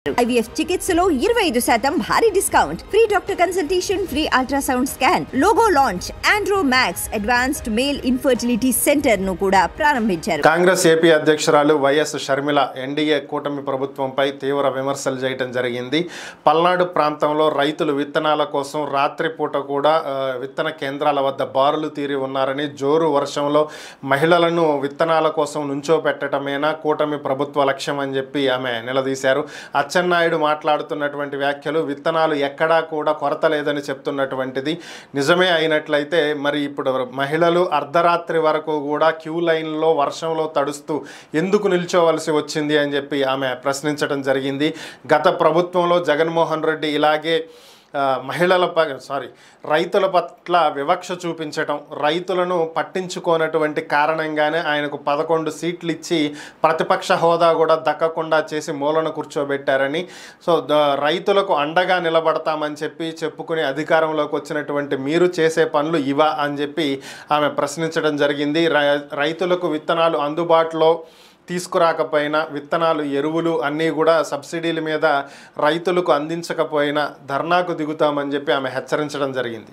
IVF చికిత్సలో 25% భారీ discount, free doctor consultation, free ultrasound scan, logo launch, Andro max advanced male infertility centre ను కూడా ప్రారంభించారు. Congress AP అధ్యక్షురాలు వైఎస్ షర్మిల ఎన్డీఏ కూటమి ప్రభుత్వంపై తీవ్ర విమర్శలు చేయడం జరిగింది. పల్నాడు ప్రాంతంలో రైతులు విత్తనాల కోసం రాత్రిపూట కూడా విత్తన కేంద్రాల వద్ద బారులు తీరి ఉన్నారని, జోరు వర్షంలో మహిళలను విత్తనాల కోసం నుంచోపెట్టడమేనా కూటమి ప్రభుత్వ లక్ష్యం అని చెప్పి ఆమె నిలదీశారు. అచ్చెన్నాయుడు మాట్లాడుతున్నటువంటి వ్యాఖ్యలు విత్తనాలు ఎక్కడా కూడా కొరత లేదని చెప్తున్నటువంటిది నిజమే అయినట్లయితే మరి ఇప్పుడు మహిళలు అర్ధరాత్రి వరకు కూడా క్యూ లైన్లో వర్షంలో తడుస్తూ ఎందుకు నిల్చోవలసి వచ్చింది అని చెప్పి ఆమె ప్రశ్నించడం జరిగింది. గత ప్రభుత్వంలో జగన్మోహన్ రెడ్డి ఇలాగే రైతుల పట్ల వివక్ష చూపించటం, రైతులను పట్టించుకోనటువంటి కారణంగానే ఆయనకు 11 సీట్లు ఇచ్చి ప్రతిపక్ష హోదా కూడా దక్కకుండా చేసి మూలన కూర్చోబెట్టారని, రైతులకు అండగా నిలబడతామని చెప్పుకుని అధికారంలోకి వచ్చినటువంటి మీరు చేసే పనులు ఇవా అని చెప్పి ఆమె ప్రశ్నించడం జరిగింది. రైతులకు విత్తనాలు అందుబాటులో తీసుకురాకపోయినా, విత్తనాలు ఎరువులు అన్నీ కూడా సబ్సిడీల మీద రైతులకు అందించకపోయినా ధర్నాకు దిగుతామని చెప్పి ఆమె హెచ్చరించడం జరిగింది.